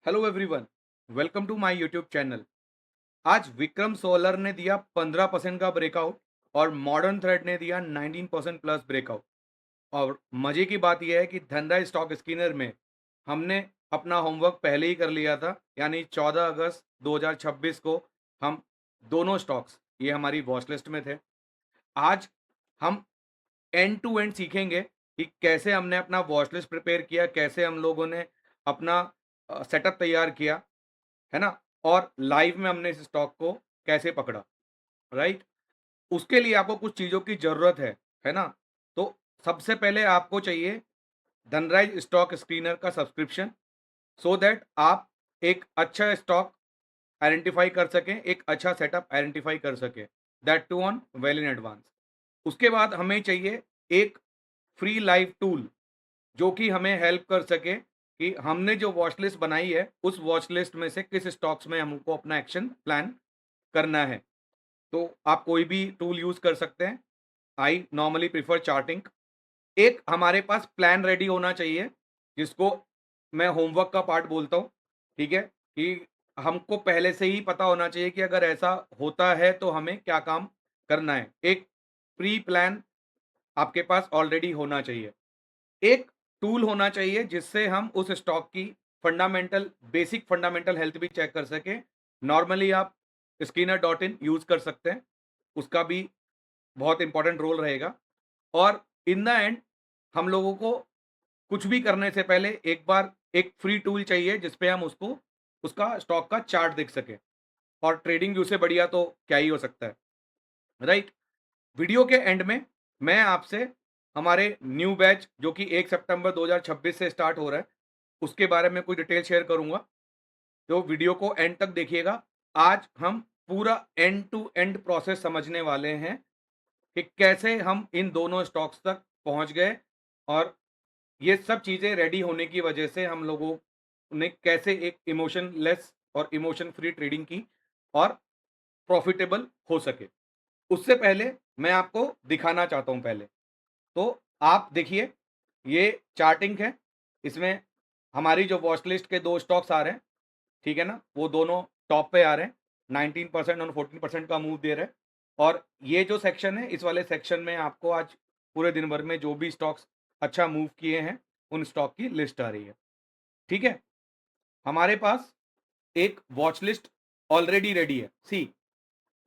Hello everyone, welcome to my YouTube channel. आज Vikram solar ने दिया 15% का ब्रेकआउट और मॉडर्न थ्रेड ने दिया 19% प्लस ब्रेकआउट। और मजे की बात यह है कि धनराज स्टॉक स्किनर में हमने अपना होमवर्क पहले ही कर लिया था, यानी 14 अगस्त 2026 को हम दोनों स्टॉक्स ये हमारी वॉच लिस्ट में थे। आज हम एंड टू एंड सीखेंगे कि कैसे हमने अपना वॉच लिस्ट प्रिपेयर किया, कैसे हम लोगों ने अपना सेटअप तैयार किया, है ना? और लाइव में हमने इस स्टॉक को कैसे पकड़ा, राइट? उसके लिए आपको कुछ चीज़ों की ज़रूरत है ना? तो सबसे पहले आपको चाहिए धनराज स्टॉक स्क्रीनर का सब्सक्रिप्शन, सो दैट आप एक अच्छा स्टॉक आइडेंटिफ़ाई कर सकें, एक अच्छा सेटअप आइडेंटिफ़ाई कर सकें, that too on well in advance. उसके बाद हमें चाहिए एक फ्री लाइव टूल जो कि हमें हेल्प कर सके कि हमने जो वॉच लिस्ट बनाई है, उस वॉच लिस्ट में से किस स्टॉक्स में हमको अपना एक्शन प्लान करना है। तो आप कोई भी टूल यूज़ कर सकते हैं। I normally prefer charting. एक हमारे पास प्लान रेडी होना चाहिए, जिसको मैं होमवर्क का पार्ट बोलता हूँ, ठीक है? कि हमको पहले से ही पता होना चाहिए कि अगर ऐसा होता है तो हमें क्या काम करना है। एक प्री प्लान आपके पास ऑलरेडी होना चाहिए। एक टूल होना चाहिए जिससे हम उस स्टॉक की फंडामेंटल बेसिक फंडामेंटल हेल्थ भी चेक कर सकें। नॉर्मली आप स्किनर डॉट इन यूज़ कर सकते हैं, उसका भी बहुत इंपॉर्टेंट रोल रहेगा। और इन द एंड हम लोगों को कुछ भी करने से पहले एक बार एक फ्री टूल चाहिए जिस पे हम उसको उसका स्टॉक का चार्ट देख सकें। और ट्रेडिंग व्यू से बढ़िया तो क्या ही हो सकता है, राइट? वीडियो के एंड में मैं आपसे हमारे न्यू बैच जो कि 1 सितंबर 2026 से स्टार्ट हो रहा है, उसके बारे में कुछ डिटेल शेयर करूँगा, तो वीडियो को एंड तक देखिएगा। आज हम पूरा एंड टू एंड प्रोसेस समझने वाले हैं कि कैसे हम इन दोनों स्टॉक्स तक पहुँच गए और ये सब चीज़ें रेडी होने की वजह से हम लोगों ने कैसे एक इमोशनलेस और इमोशन फ्री ट्रेडिंग की और प्रॉफिटेबल हो सके। उससे पहले मैं आपको दिखाना चाहता हूँ पहले। तो आप देखिए, ये चार्टिंग है, इसमें हमारी जो वॉच लिस्ट के 2 स्टॉक्स आ रहे हैं, ठीक है ना? वो दोनों टॉप पे आ रहे हैं, 19% और 14% का मूव दे रहे हैं। और ये जो सेक्शन है, इस वाले सेक्शन में आपको आज पूरे दिन भर में जो भी स्टॉक्स अच्छा मूव किए हैं, उन स्टॉक की लिस्ट आ रही है, ठीक है? हमारे पास एक वॉच लिस्ट ऑलरेडी रेडी है। सी,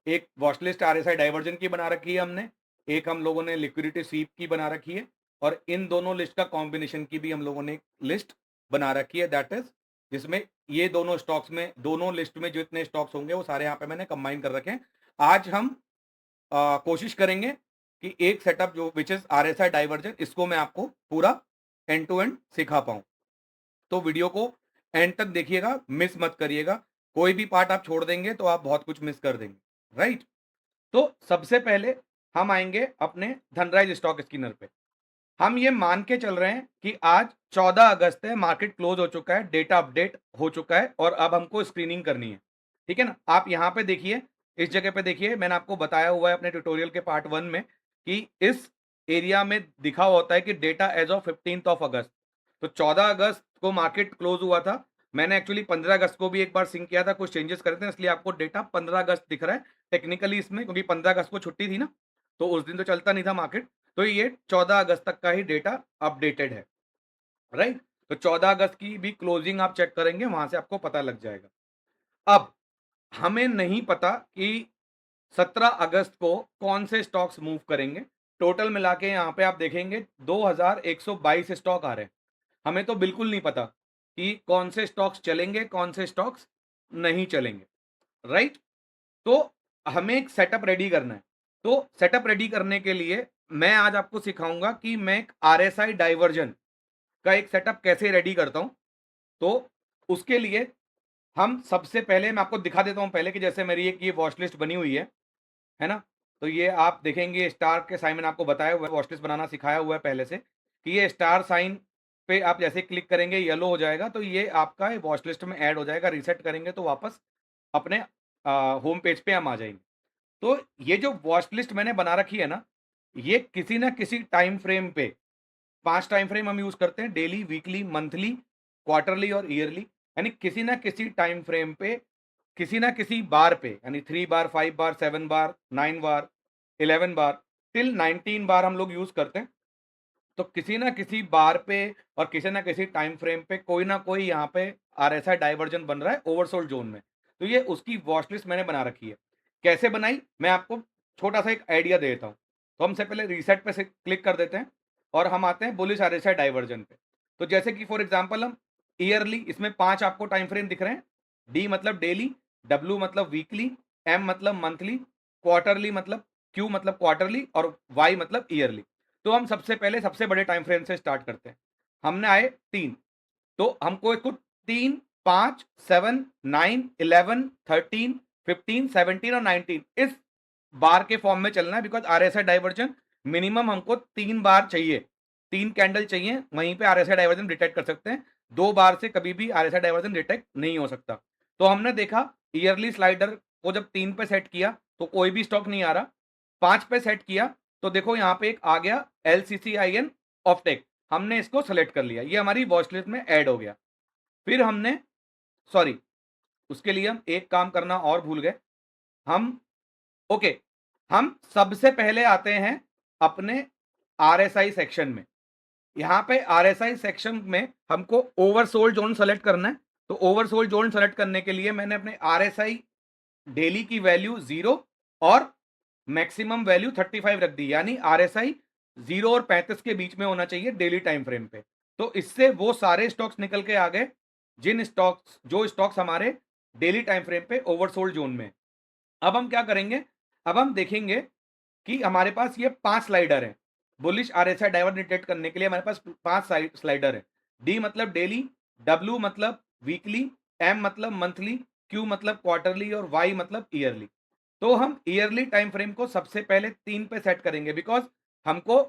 एक वॉच लिस्ट आरएसआई डाइवर्जन की बना रखी है हमने, एक हम लोगों ने लिक्विडिटी स्वीप की बना रखी है और इन दोनों लिस्ट का कॉम्बिनेशन की भी हम लोगों ने एक लिस्ट बना रखी है, दैट इज जिसमें ये दोनों स्टॉक्स में दोनों लिस्ट में जितने स्टॉक्स होंगे वो सारे यहाँ पे मैंने कंबाइन कर रखे हैं। आज हम कोशिश करेंगे कि एक सेटअप जो विच इज आरएसआई डाइवर्जन, इसको मैं आपको पूरा एंड टू एंड सिखा पाऊं। तो वीडियो को एंड तक देखिएगा, मिस मत करिएगा। कोई भी पार्ट आप छोड़ देंगे तो आप बहुत कुछ मिस कर देंगे, राइट? तो सबसे पहले हम आएंगे अपने धनराज स्टॉक स्किनर पे। हम ये मान के चल रहे हैं कि आज 14 अगस्त है, मार्केट क्लोज हो चुका है, डेटा अपडेट हो चुका है और अब हमको स्क्रीनिंग करनी है, ठीक है ना? आप यहाँ पे देखिए, इस जगह पे देखिए, मैंने आपको बताया हुआ है अपने ट्यूटोरियल के पार्ट 1 में कि इस एरिया में दिखा होता है कि data as of 15 of August. तो 14 अगस्त को मार्केट क्लोज हुआ था। मैंने एक्चुअली 15 अगस्त को भी एक बार सिंक किया था, कुछ चेंजेस करे थे, इसलिए आपको डेटा 15 अगस्त दिख रहा है टेक्निकली इसमें, क्योंकि 15 अगस्त को छुट्टी थी ना, तो उस दिन तो चलता नहीं था मार्केट। तो ये 14 अगस्त तक का ही डेटा अपडेटेड है, राइट? तो 14 अगस्त की भी क्लोजिंग आप चेक करेंगे, वहां से आपको पता लग जाएगा। अब हमें नहीं पता कि 17 अगस्त को कौन से स्टॉक्स मूव करेंगे। टोटल मिला के यहाँ पे आप देखेंगे 2122 स्टॉक आ रहे हैं। हमें तो बिल्कुल नहीं पता कि कौन से स्टॉक्स चलेंगे, कौन से स्टॉक्स नहीं चलेंगे, राइट? तो हमें एक सेटअप रेडी करना है। तो सेटअप रेडी करने के लिए मैं आज आपको सिखाऊंगा कि मैं एक आरएसआई डाइवर्जन का एक सेटअप कैसे रेडी करता हूं। तो उसके लिए हम सबसे पहले मैं आपको दिखा देता हूं पहले कि जैसे मेरी एक ये वॉच लिस्ट बनी हुई है ना? तो ये आप देखेंगे स्टार के साइन, मैंने आपको बताया हुआ है, वॉच लिस्ट बनाना सिखाया हुआ है पहले से कि ये स्टार साइन पे आप जैसे क्लिक करेंगे येलो हो जाएगा, तो ये आपका वॉच लिस्ट में ऐड हो जाएगा। रीसेट करेंगे तो वापस अपने होम पेज पे हम आ जाएंगे। तो ये जो वॉच लिस्ट मैंने बना रखी है ना, ये किसी ना किसी टाइम फ्रेम पे 5 टाइम फ्रेम हम यूज करते हैं, डेली, वीकली, मंथली, क्वार्टरली और ईयरली। यानी किसी ना किसी टाइम फ्रेम पे, किसी ना किसी बार पे, यानी 3 बार, 5 बार, 7 बार, 9 बार, 11 बार, टिल 19 बार हम लोग यूज करते हैं। तो किसी ना किसी बार पे और किसी ना किसी टाइम फ्रेम पे कोई ना कोई यहाँ पे आरएसआई डाइवर्जन बन रहा है ओवरसोल्ड जोन में। तो ये उसकी वॉच लिस्ट मैंने बना रखी है। कैसे बनाई, मैं आपको छोटा सा एक आइडिया देता हूँ। तो हम सबसे पहले रीसेट पे से क्लिक कर देते हैं और हम आते हैं बुलिश आरएसआई डाइवर्जन पे। तो जैसे कि फॉर एग्जाम्पल हम ईयरली, इसमें 5 आपको टाइम फ्रेम दिख रहे हैं। डी मतलब डेली, डब्ल्यू मतलब वीकली, एम मतलब मंथली, क्वार्टरली मतलब, क्यू मतलब क्वार्टरली और वाई मतलब ईयरली। तो हम सबसे पहले सबसे बड़े टाइम फ्रेम से स्टार्ट करते हैं। हमने आए 3, तो हमको इसको 3, 5, 7, 9, 11, 13, 15, 17 और 19 इस बार के फॉर्म में चलना है, बिकॉज आरएसआई डाइवर्जन मिनिमम हमको 3 बार चाहिए, 3 कैंडल चाहिए, वहीं पे आरएसआई डाइवर्जन डिटेक्ट कर सकते हैं। 2 बार से कभी भी आरएसआई डाइवर्जन डिटेक्ट नहीं हो सकता। तो हमने देखा ईयरली स्लाइडर को जब 3 पे सेट किया तो कोई भी स्टॉक नहीं आ रहा। 5 पे सेट किया तो देखो यहाँ पे एक आ गया LCCIN ऑफटेक, हमने इसको सेलेक्ट कर लिया, ये हमारी वॉच लिस्ट में ऐड हो गया। फिर हमने, सॉरी, उसके लिए हम एक काम करना और भूल गए। हम, ओके, हम सबसे पहले आते हैं अपने आरएसआई सेक्शन में। यहाँ पे आरएसआई सेक्शन में हमको ओवरसोल्ड जोन सेलेक्ट करना है। तो ओवरसोल्ड जोन सेलेक्ट करने के लिए मैंने अपने आरएसआई डेली की वैल्यू 0 और मैक्सिमम वैल्यू 35 रख दी, यानी आरएसआई 0 और 35 के बीच में होना चाहिए डेली टाइम फ्रेम पे। तो इससे वो सारे स्टॉक्स निकल के आ गए जो स्टॉक्स हमारे डेली टाइम फ्रेम पे ओवरसोल्ड जोन में। अब हम क्या करेंगे, अब हम देखेंगे कि हमारे पास ये 5 स्लाइडर है। बुलिश आरएसआई डाइवर्जन डिटेक्ट करने के लिए हमारे पास 5 स्लाइडर है। डी मतलब डेली, डब्ल्यू मतलब वीकली, एम मतलब मंथली, क्यू मतलब क्वार्टरली और वाई मतलब ईयरली। तो हम ईयरली टाइम फ्रेम को सबसे पहले 3 पे सेट करेंगे, बिकॉज हमको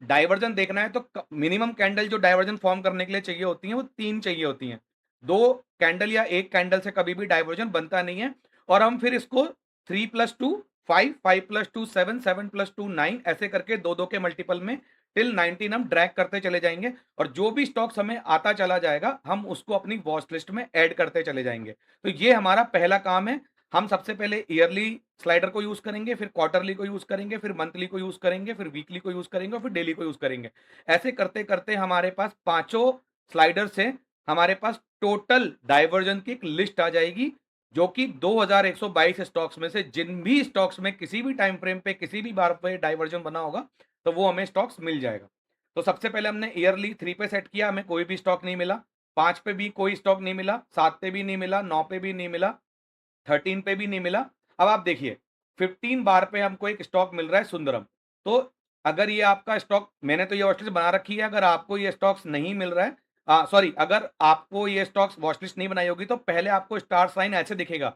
डाइवर्जन देखना है। तो मिनिमम कैंडल जो डाइवर्जन फॉर्म करने के लिए चाहिए होती है वो 3 चाहिए होती हैं। 2 कैंडल या 1 कैंडल से कभी भी डाइवर्जन बनता नहीं है। और हम फिर इसको 3+2 5, 5+2 7, 7+2 9 ऐसे करके 2-2 के मल्टीपल में टिल 19 हम ड्रैग करते चले जाएंगे। और जो भी स्टॉक्स हमें आता चला जाएगा हम उसको अपनी वॉच लिस्ट में ऐड करते चले जाएंगे। तो ये हमारा पहला काम है। हम सबसे पहले ईयरली स्लाइडर को यूज करेंगे, फिर क्वार्टरली को यूज करेंगे, फिर मंथली को यूज करेंगे, फिर वीकली को यूज करेंगे और फिर डेली को यूज करेंगे। ऐसे करते करते हमारे पास पांचों स्लाइडर से हमारे पास टोटल डाइवर्जन की एक लिस्ट आ जाएगी, जो कि 2122 स्टॉक्स में से जिन भी स्टॉक्स में किसी भी टाइम फ्रेम पे किसी भी बार पे डाइवर्जन बना होगा तो वो हमें स्टॉक्स मिल जाएगा। तो सबसे पहले हमने ईयरली 3 पे सेट किया, हमें कोई भी स्टॉक नहीं मिला। 5 पे भी कोई स्टॉक नहीं मिला, 7 पे भी नहीं मिला, 9 पे भी नहीं मिला, 13 पे भी नहीं मिला। अब आप देखिए 15 बार पे हमको एक स्टॉक मिल रहा है सुंदरम। तो अगर ये आपका स्टॉक, मैंने तो ये वॉचलिस्ट बना रखी है, अगर आपको ये स्टॉक्स नहीं मिल रहा है, सॉरी, अगर आपको ये स्टॉक्स वॉचलिस्ट नहीं बनाई होगी तो पहले आपको स्टार साइन ऐसे दिखेगा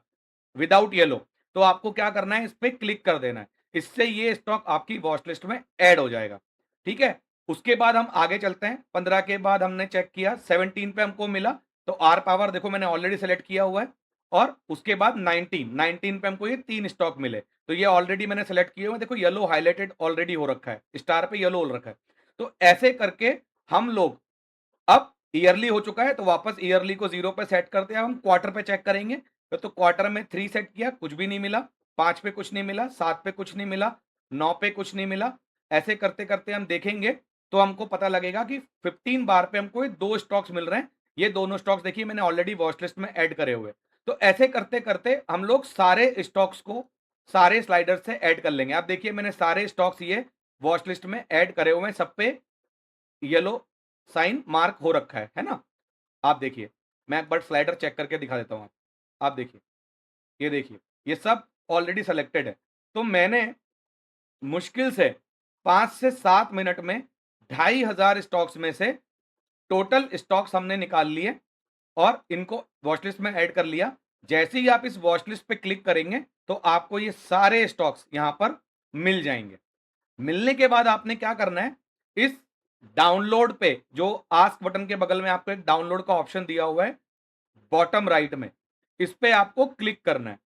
विदाउट येलो। तो आपको क्या करना है, इस पे क्लिक कर देना है, इससे ये स्टॉक आपकी वॉच लिस्ट में ऐड हो जाएगा। ठीक है, उसके बाद हम आगे चलते हैं। 15 के बाद हमने चेक किया, 17 पे हमको मिला, तो आर पावर देखो मैंने ऑलरेडी सेलेक्ट किया हुआ है। और उसके बाद 19 पे हमको ये 3 स्टॉक मिले, तो ये ऑलरेडी मैंने सेलेक्ट किए हुए हैं, देखो येलो हाईलाइटेड ऑलरेडी हो रखा है, स्टार पे येलो हो रखा है। तो ऐसे करके हम लोग, अब ईयरली हो चुका है तो वापस ईयरली को 0 पे सेट करते हैं। अब हम क्वार्टर पे चेक करेंगे। तो क्वार्टर में 3 सेट किया, कुछ भी नहीं मिला। 5 पे कुछ नहीं मिला, 7 पे कुछ नहीं मिला, 9 पे कुछ नहीं मिला। ऐसे करते करते हम देखेंगे तो हमको पता लगेगा कि 15 बार पे हमको ये 2 स्टॉक्स मिल रहे हैं। ये दोनों स्टॉक्स देखिए मैंने ऑलरेडी वॉच लिस्ट में ऐड करे हुए। तो ऐसे करते करते हम लोग सारे स्टॉक्स को सारे स्लाइडर से ऐड कर लेंगे। आप देखिए मैंने सारे स्टॉक्स ये वॉच लिस्ट में ऐड करे हुए हैं, सब पे येलो साइन मार्क हो रखा है ना। आप देखिए, मैं एक बार स्लाइडर चेक करके दिखा देता हूँ। आप देखिए, ये देखिए, ये सब ऑलरेडी सेलेक्टेड है। तो मैंने मुश्किल से 5 से 7 मिनट में 2500 स्टॉक्स में से टोटल स्टॉक्स हमने निकाल लिए और इनको वॉच लिस्ट में ऐड कर लिया। जैसे ही आप इस वॉच लिस्ट पे क्लिक करेंगे तो आपको ये सारे स्टॉक्स यहां पर मिल जाएंगे। मिलने के बाद आपने क्या करना है, इस डाउनलोड पे जो आस्क बटन के बगल में आपको एक डाउनलोड का ऑप्शन दिया हुआ है बॉटम राइट में, इस पे आपको क्लिक करना है।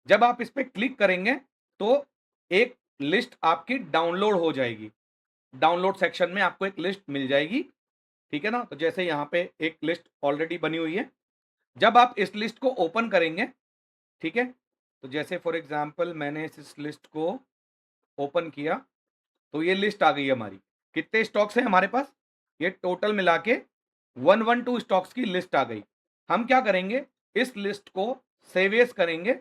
जब आप इस पे क्लिक करेंगे तो एक लिस्ट आपकी डाउनलोड हो जाएगी। डाउनलोड सेक्शन में आपको एक लिस्ट मिल जाएगी। ठीक है ना, तो जैसे यहाँ पे एक लिस्ट ऑलरेडी बनी हुई है। जब आप इस लिस्ट को ओपन करेंगे, ठीक है, तो जैसे फॉर एग्जांपल मैंने इस लिस्ट को ओपन किया, तो ये लिस्ट आ गई हमारी। कितने स्टॉक्स हैं हमारे पास? ये टोटल मिला के 112 स्टॉक्स की लिस्ट आ गई। हम क्या करेंगे, इस लिस्ट को सेव एज करेंगे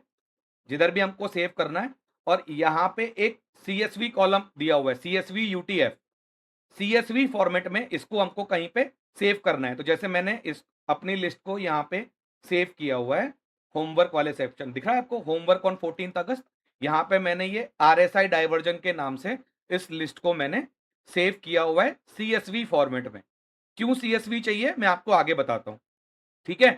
जिधर भी हमको सेव करना है, और यहां पे एक सीएसवी कॉलम दिया हुआ है, सीएसवी यूटीएफ, सीएसवी फॉर्मेट में इसको हमको कहीं पे सेव करना है। तो जैसे मैंने इस अपनी लिस्ट को यहाँ पे सेव किया हुआ है, होमवर्क वाले सेक्शन दिख रहा है आपको, होमवर्क ऑन 14 अगस्त। यहाँ पे मैंने ये आरएसआई डाइवर्जन के नाम से इस लिस्ट को मैंने सेव किया हुआ है सीएसवी फॉर्मेट में। क्यों सीएसवी चाहिए मैं आपको आगे बताता हूं, ठीक है।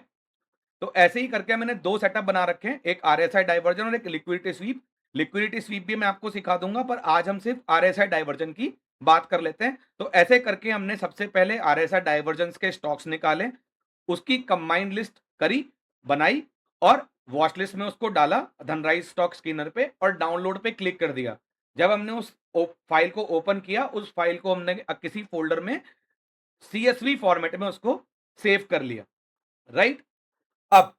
तो ऐसे ही करके मैंने दो सेटअप बना रखे हैं, एक आरएसआई डाइवर्जन और एक लिक्विडिटी स्वीप। लिक्विडिटी स्वीप भी मैं आपको सिखा दूंगा, पर आज हम सिर्फ आरएसआई डाइवर्जन की बात कर लेते हैं। तो ऐसे करके हमने सबसे पहले आरएसआई डाइवर्जन के स्टॉक्स निकाले, उसकी कंबाइंड लिस्ट करी, बनाई, और वॉच लिस्ट में उसको डाला धनराइज स्टॉक स्कैनर पे, और डाउनलोड पे क्लिक कर दिया। जब हमने उस फाइल को ओपन किया, उस फाइल को हमने किसी फोल्डर में सीएसवी फॉर्मेट में उसको सेव कर लिया, राइट। अब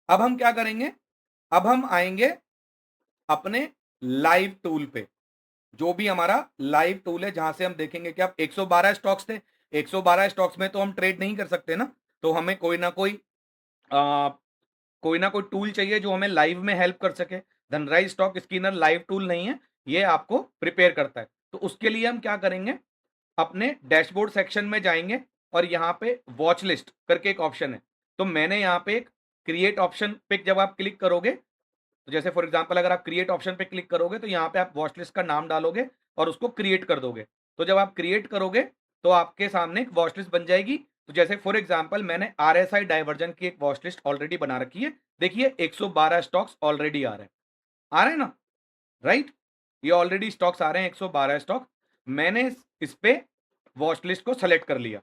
अब हम क्या करेंगे, अब हम आएंगे अपने लाइव टूल पे, जो भी हमारा लाइव टूल है, जहां से हम देखेंगे कि अब 112 स्टॉक्स थे। 112 स्टॉक्स में तो हम ट्रेड नहीं कर सकते ना, तो हमें आ, कोई ना कोई टूल चाहिए जो हमें लाइव में हेल्प कर सके। धनराइज स्टॉक स्कैनर लाइव टूल नहीं है, ये आपको प्रिपेयर करता है। तो उसके लिए हम क्या करेंगे, अपने डैशबोर्ड सेक्शन में जाएंगे, और यहाँ पे वॉच लिस्ट करके एक ऑप्शन है। तो मैंने यहाँ पे एक क्रिएट ऑप्शन पे जब आप क्लिक करोगे, तो जैसे फॉर एग्जांपल अगर आप क्रिएट ऑप्शन पे क्लिक करोगे, तो यहाँ पे आप वॉच लिस्ट का नाम डालोगे और उसको क्रिएट कर दोगे। तो जब आप क्रिएट करोगे, तो आपके सामने एक वॉच लिस्ट बन जाएगी। तो जैसे फॉर एग्जांपल मैंने आरएसआई डाइवर्जन की एक वॉच लिस्ट ऑलरेडी बना रखी है। देखिए 112 स्टॉक्स ऑलरेडी आ रहे हैं ना, राइट। ये ऑलरेडी स्टॉक्स आ रहे हैं, 112 स्टॉक। मैंने इस पे वॉच लिस्ट को सेलेक्ट कर लिया,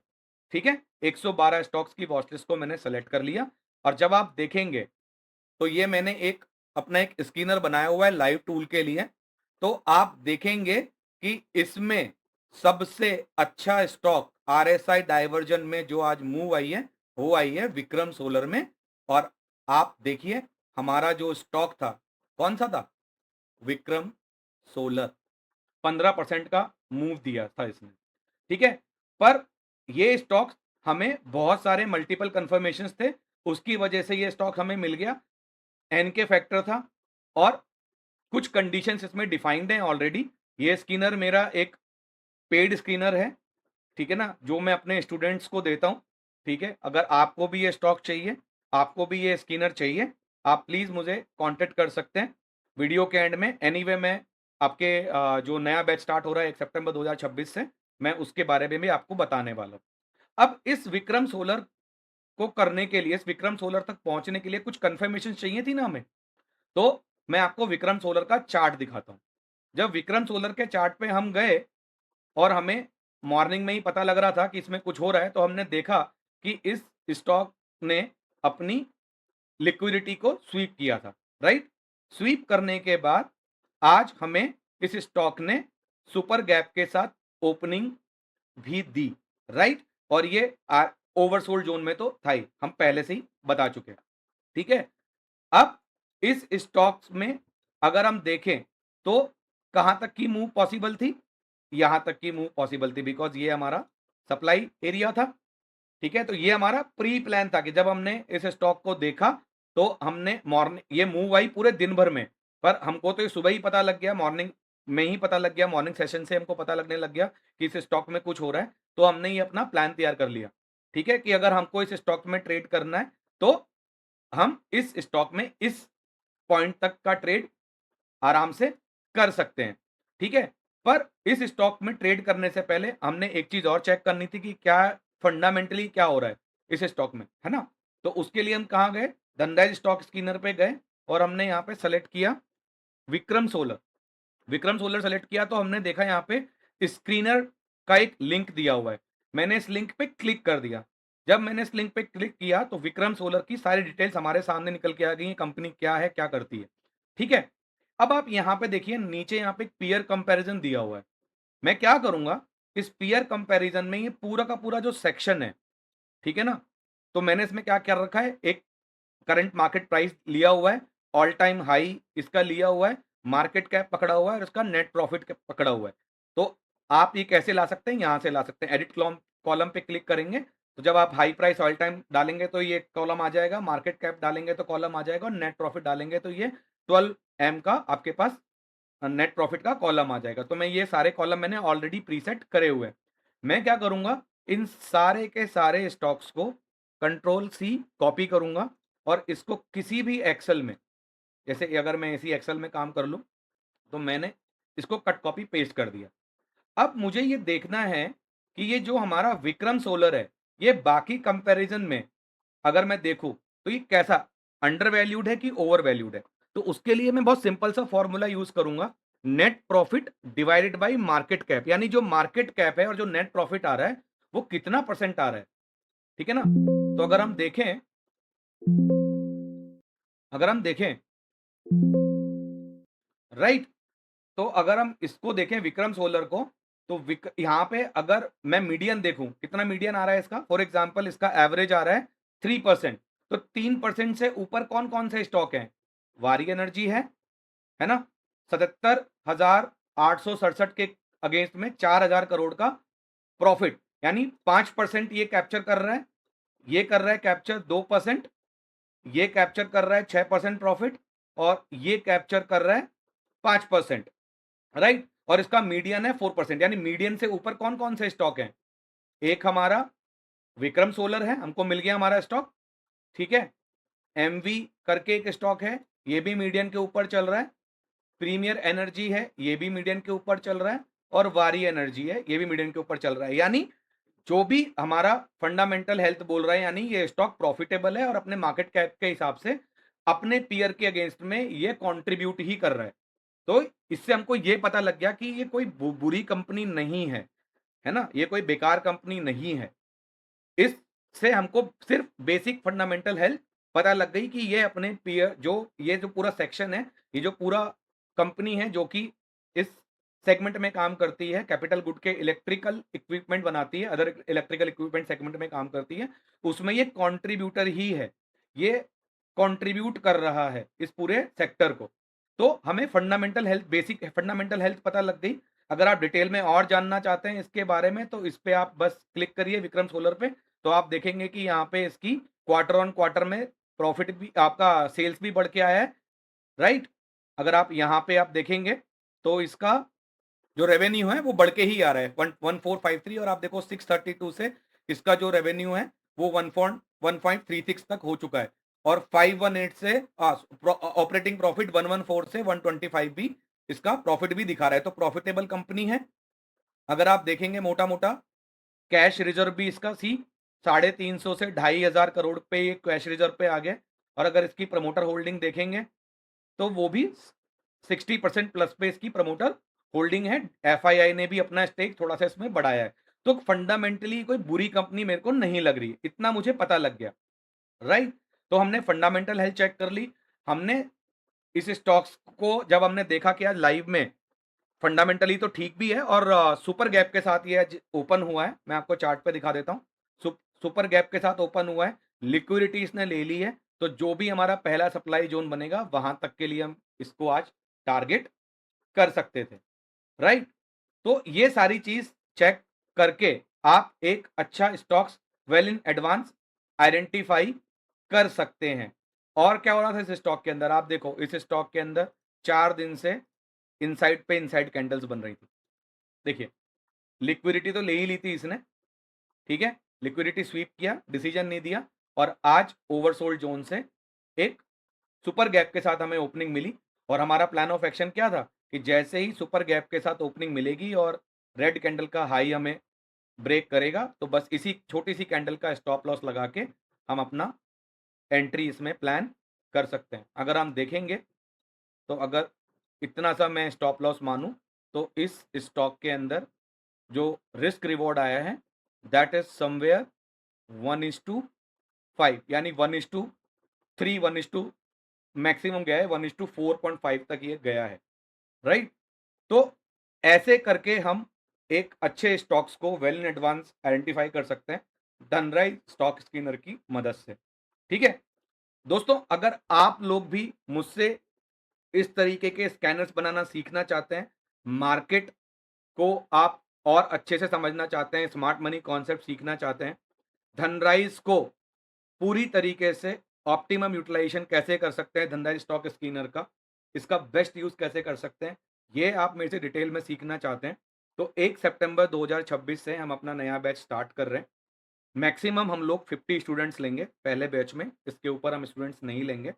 ठीक है। 112 स्टॉक्स की वॉच लिस्ट को मैंने सेलेक्ट कर लिया, और जब आप देखेंगे, तो ये मैंने अपना एक स्कैनर बनाया हुआ है लाइव टूल के लिए। तो आप देखेंगे कि इसमें सबसे अच्छा स्टॉक आरएसआई डाइवर्जन में जो आज मूव आई है, वो आई है विक्रम सोलर में। और आप देखिए हमारा जो स्टॉक था, कौन सा था, विक्रम सोलर। 15% का मूव दिया था इसने, ठीक है। पर ये स्टॉक हमें बहुत सारे मल्टीपल कंफर्मेशन थे, उसकी वजह से ये स्टॉक हमें मिल गया। एन के फैक्टर था, और कुछ कंडीशंस इसमें डिफाइंड हैं ऑलरेडी। ये स्कैनर मेरा एक पेड स्कैनर है, ठीक है ना, जो मैं अपने स्टूडेंट्स को देता हूं, ठीक है। अगर आपको भी ये स्टॉक चाहिए, आपको भी ये स्कैनर चाहिए, आप प्लीज मुझे कांटेक्ट कर सकते हैं वीडियो के एंड में। एनीवे मैं आपके जो नया बैच स्टार्ट हो रहा है 1 सितंबर 2026 से, मैं उसके बारे में भी आपको बताने वाला हूं। अब इस विक्रम सोलर को करने के लिए, इस विक्रम सोलर तक पहुंचने के लिए कुछ कंफर्मेशन चाहिए थी ना हमें। तो मैं आपको विक्रम सोलर का चार्ट दिखाता हूं। जब विक्रम सोलर के चार्ट पे हम गए, और हमें मॉर्निंग में ही पता लग रहा था कि इसमें कुछ हो रहा है, तो हमने देखा कि इस स्टॉक ने अपनी लिक्विडिटी को स्वीप किया था, राइट। स्वीप करने के बाद आज हमें इस स्टॉक ने सुपर गैप के साथ ओपनिंग भी दी, राइट। और ये ओवरसोल्ड जोन में तो था ही, हम पहले से ही बता चुके हैं, ठीक है। अब इस स्टॉक्स में अगर हम देखें, तो कहां तक की मूव पॉसिबल थी, यहां तक की मूव पॉसिबल थी, बिकॉज ये हमारा सप्लाई एरिया था, ठीक है। तो ये हमारा प्री प्लान था कि जब हमने इस स्टॉक को देखा, तो हमने मॉर्निंग ये मूव आई पूरे दिन भर में, पर हमको तो ये सुबह ही पता लग गया, मॉर्निंग में ही पता लग गया, मॉर्निंग सेशन से हमको पता लगने लग गया कि इस स्टॉक में कुछ हो रहा है। तो हमने ये अपना प्लान तैयार कर लिया, ठीक है, कि अगर हमको इस स्टॉक में ट्रेड करना है, तो हम इस स्टॉक में इस पॉइंट तक का ट्रेड आराम से कर सकते हैं, ठीक है। पर इस स्टॉक में ट्रेड करने से पहले हमने एक चीज और चेक करनी थी कि क्या फंडामेंटली क्या हो रहा है इस स्टॉक में, है ना। तो उसके लिए हम कहाँ गए, धनराज स्टॉक स्कैनर पे गए, और हमने यहाँ पे सेलेक्ट किया Vikram solar. Vikram solar select किया, तो हमने देखा यहाँ पे स्क्रीनर का एक लिंक दिया हुआ है। मैंने इस लिंक पे क्लिक कर दिया। जब मैंने इस लिंक पे क्लिक किया, तो विक्रम सोलर की सारी डिटेल्स हमारे सामने निकल के आ गई है, कंपनी क्या है, क्या करती है, ठीक है। अब आप यहाँ पे देखिए, नीचे यहाँ पे एक पीयर कंपैरिजन दिया हुआ है। मैं क्या करूंगा, इस पीयर कंपैरिजन में ये पूरा का पूरा जो सेक्शन है, ठीक है ना, तो मैंने इसमें क्या कर रखा है, एक करंट मार्केट प्राइस लिया हुआ है, ऑल टाइम हाई इसका लिया हुआ है, मार्केट कैप पकड़ा हुआ है और इसका नेट प्रॉफिट पकड़ा हुआ है। तो आप ये कैसे ला सकते हैं? यहाँ से ला सकते हैं। एडिट कॉलम पे क्लिक करेंगे तो जब आप हाई प्राइस ऑल टाइम डालेंगे तो ये कॉलम आ जाएगा, मार्केट कैप डालेंगे तो कॉलम आ जाएगा और नेट प्रॉफिट डालेंगे तो ये 12 एम का आपके पास नेट प्रॉफिट का कॉलम आ जाएगा। तो मैं ये सारे कॉलम मैंने ऑलरेडी प्रीसेट करे हुए हैं। मैं क्या करूंगा, इन सारे के सारे स्टॉक्स को कंट्रोल सी कॉपी करूंगा और इसको किसी भी एक्सेल में, जैसे अगर मैं इसी एक्सेल में काम कर लूं तो मैंने इसको कट कॉपी पेस्ट कर दिया। अब मुझे ये देखना है कि ये जो हमारा विक्रम सोलर है, ये बाकी कंपैरिजन में अगर मैं देखूं तो ये कैसा, अंडर वैल्यूड है कि ओवर वैल्यूड है। तो उसके लिए मैं बहुत सिंपल सा फॉर्मूला यूज करूंगा, net profit divided by market cap, यानी जो मार्केट कैप है और जो नेट प्रॉफिट आ रहा है वो कितना परसेंट आ रहा है। ठीक है ना? तो अगर हम देखें राइट, तो अगर हम इसको देखें विक्रम सोलर को, तो यहाँ पे अगर मैं मीडियन देखूं, कितना मीडियन आ रहा है इसका, फॉर एग्जांपल इसका एवरेज आ रहा है 3%। तो 3% से ऊपर कौन कौन से स्टॉक हैं? वारी एनर्जी है ना, 77,867 के अगेंस्ट में 4,000 करोड़ का प्रॉफिट, यानी 5% ये कैप्चर कर रहा है। ये कर रहा है कैप्चर 2%, ये कैप्चर कर रहा है 6% प्रॉफिट और ये कैप्चर कर रहा है 5%। राइट, और इसका मीडियन है 4%, यानी मीडियन से ऊपर कौन कौन से स्टॉक हैं? एक हमारा विक्रम सोलर है, हमको मिल गया हमारा स्टॉक। ठीक है, एमवी करके एक स्टॉक है, ये भी मीडियन के ऊपर चल रहा है। प्रीमियर एनर्जी है, ये भी मीडियन के ऊपर चल रहा है। और वारी एनर्जी है, ये भी मीडियन के ऊपर चल रहा है। यानी जो भी हमारा फंडामेंटल हेल्थ बोल रहा है, यानी ये स्टॉक प्रॉफिटेबल है और अपने मार्केट कैप के हिसाब से अपने पीयर के अगेंस्ट में ये कंट्रीब्यूट ही कर रहा है। तो इससे हमको ये पता लग गया कि ये कोई बुरी कंपनी नहीं है ना, ये कोई बेकार कंपनी नहीं है। इससे हमको सिर्फ बेसिक फंडामेंटल हेल्थ पता लग गई कि ये अपने पीयर, जो ये जो पूरा सेक्शन है, ये जो पूरा कंपनी है जो कि इस सेगमेंट में काम करती है, कैपिटल गुड के इलेक्ट्रिकल इक्विपमेंट बनाती है, अदर इलेक्ट्रिकल इक्विपमेंट सेगमेंट में काम करती है, उसमें ये कंट्रीब्यूटर ही है, ये कंट्रीब्यूट कर रहा है इस पूरे सेक्टर को। तो हमें fundamental health, basic fundamental health पता लग गई। अगर आप डिटेल में और जानना चाहते हैं इसके बारे में तो इस पे आप बस क्लिक करिए विक्रम सोलर पे, तो आप देखेंगे कि यहाँ पे इसकी क्वार्टर ऑन क्वार्टर में प्रॉफिट भी, आपका सेल्स भी बढ़ के आया है। राइट, अगर आप यहाँ पे आप देखेंगे तो इसका जो रेवेन्यू है वो बढ़ के ही आ रहा है 1453, और आप देखो 632 से इसका जो रेवेन्यू है वो 1.36 तक हो चुका है। और 518 से ऑपरेटिंग प्रॉफिट 114 से 125 भी इसका प्रॉफिट भी दिखा रहा है। तो प्रॉफिटेबल कंपनी है। अगर आप देखेंगे मोटा मोटा कैश रिजर्व भी इसका 350 से 2,500 करोड़ पे ये कैश रिजर्व पे आ गया। और अगर इसकी प्रमोटर होल्डिंग देखेंगे तो वो भी 60% प्लस पे इसकी प्रमोटर होल्डिंग है। एफआईआई ने भी अपना स्टेक थोड़ा सा इसमें बढ़ाया है। तो फंडामेंटली कोई बुरी कंपनी मेरे को नहीं लग रही, इतना मुझे पता लग गया। राइट, तो हमने फंडामेंटल हेल्थ चेक कर ली। हमने इस स्टॉक्स को जब हमने देखा कि आज लाइव में फंडामेंटली तो ठीक भी है और सुपर गैप के साथ ये आज ओपन हुआ है। मैं आपको चार्ट पे दिखा देता हूँ। सुपर गैप के साथ ओपन हुआ है, लिक्विडिटी इसने ले ली है। तो जो भी हमारा पहला सप्लाई जोन बनेगा वहां तक के लिए हम इसको आज टारगेट कर सकते थे। राइट, तो ये सारी चीज चेक करके आप एक अच्छा stocks well in advance identify कर सकते हैं। और क्या हो रहा था इस स्टॉक के अंदर, आप देखो इस स्टॉक के अंदर 4 दिन से इनसाइड पे इनसाइड कैंडल्स बन रही थी। देखिए, लिक्विडिटी तो ले ही ली थी इसने। ठीक है, लिक्विडिटी स्वीप किया, डिसीजन नहीं दिया और आज ओवरसोल्ड जोन से एक सुपर गैप के साथ हमें ओपनिंग मिली। और हमारा प्लान ऑफ एक्शन क्या था कि जैसे ही सुपर गैप के साथ ओपनिंग मिलेगी और रेड कैंडल का हाई हमें ब्रेक करेगा तो बस इसी छोटी सी कैंडल का स्टॉप लॉस लगा के हम अपना एंट्री इसमें प्लान कर सकते हैं। अगर हम देखेंगे तो अगर इतना सा मैं स्टॉप लॉस मानूं तो इस स्टॉक के अंदर जो रिस्क रिवॉर्ड आया है दैट इज समवेयर 1:5, यानी 1:3, 1:, मैक्सिमम गया है 1:4.5 तक ये गया है। राइट, तो ऐसे करके हम एक अच्छे स्टॉक्स को वेल इन एडवांस आइडेंटिफाई कर सकते हैं धनराज स्टॉक स्किनर की मदद से। ठीक है, दोस्तों, अगर आप लोग भी मुझसे इस तरीके के स्कैनर्स बनाना सीखना चाहते हैं, मार्केट को आप और अच्छे से समझना चाहते हैं, स्मार्ट मनी कॉन्सेप्ट सीखना चाहते हैं, धनराइज़ को पूरी तरीके से ऑप्टिमम यूटिलाइजेशन कैसे कर सकते हैं धनराइज़ स्टॉक स्किनर का, इसका बेस्ट यूज़ कैसे कर सकते हैं, ये आप मेरे से डिटेल में सीखना चाहते हैं, तो 1 सितंबर 2026 से हम अपना नया बैच स्टार्ट कर रहे हैं। मैक्सिमम हम लोग 50 स्टूडेंट्स लेंगे पहले बैच में, इसके ऊपर हम स्टूडेंट्स नहीं लेंगे।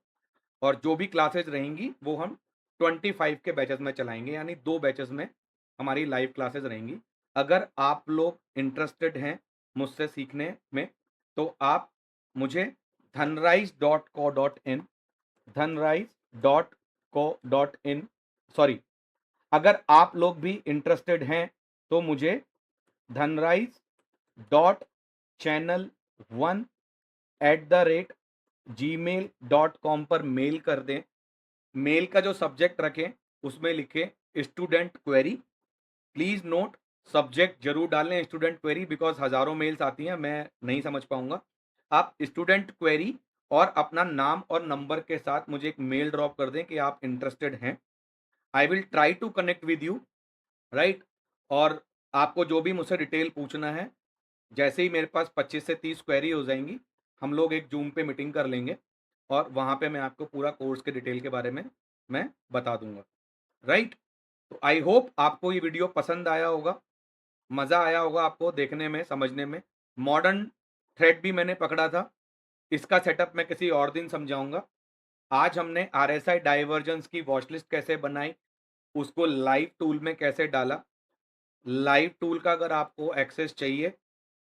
और जो भी क्लासेस रहेंगी वो हम 25 के बैचेस में चलाएँगे, यानी 2 बैचेस में हमारी लाइव क्लासेस रहेंगी। अगर आप लोग इंटरेस्टेड हैं मुझसे सीखने में, तो आप मुझे dhanrise.co.in dhanrise.co.in सॉरी, अगर आप लोग भी इंटरेस्टेड हैं, तो मुझे dhanrise.channel1@gmail.com पर मेल कर दें। मेल का जो सब्जेक्ट रखें, उसमें लिखें student query. Please note, subject ज़रूर डालें स्टूडेंट क्वेरी, बिकॉज़ हज़ारों मेल्स आती हैं, मैं नहीं समझ पाऊँगा। आप स्टूडेंट क्वेरी और अपना नाम और नंबर के साथ मुझे एक मेल ड्रॉप कर दें कि आप इंटरेस्टेड हैं। I will try to connect with you, right? और आपको जो भी मुझसे डिटेल पूछना है, जैसे ही मेरे पास 25 से 30 क्वेरी हो जाएँगी, हम लोग एक ज़ूम पे मीटिंग कर लेंगे और वहाँ पे मैं आपको पूरा कोर्स के डिटेल के बारे में मैं बता दूँगा, राइट? तो आई होप आपको ये वीडियो पसंद आया होगा, मज़ा आया होगा आपको देखने में, समझने में। मॉडर्न थ्रेड भी मैंने पकड़ा था, इसका सेटअप मैं किसी और दिन समझाऊँगा। आज हमने आरएसआई डाइवर्जेंस की वॉच लिस्ट कैसे बनाई, उसको लाइव टूल में कैसे डाला। लाइव टूल का अगर आपको एक्सेस चाहिए,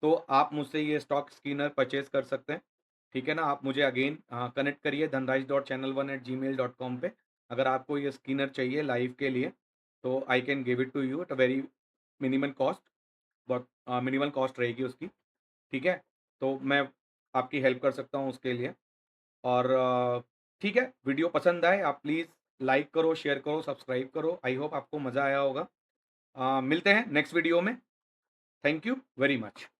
तो आप मुझसे ये स्टॉक स्किनर परचेज़ कर सकते हैं, ठीक है ना? आप मुझे अगेन कनेक्ट करिए dhanrise.channel1@gmail.com पे। अगर आपको ये स्किनर चाहिए लाइव के लिए, तो I can give it to you at a very minimal cost, बहुत मिनिमल कॉस्ट रहेगी उसकी, ठीक है? तो मैं आपकी हेल्प कर सकता हूँ उसके लिए। और ठीक है, वीडियो पसंद आए आप प्लीज़ लाइक करो, शेयर करो, सब्सक्राइब करो। आई होप आपको मज़ा आया होगा। मिलते हैं नेक्स्ट वीडियो में। Thank you very much.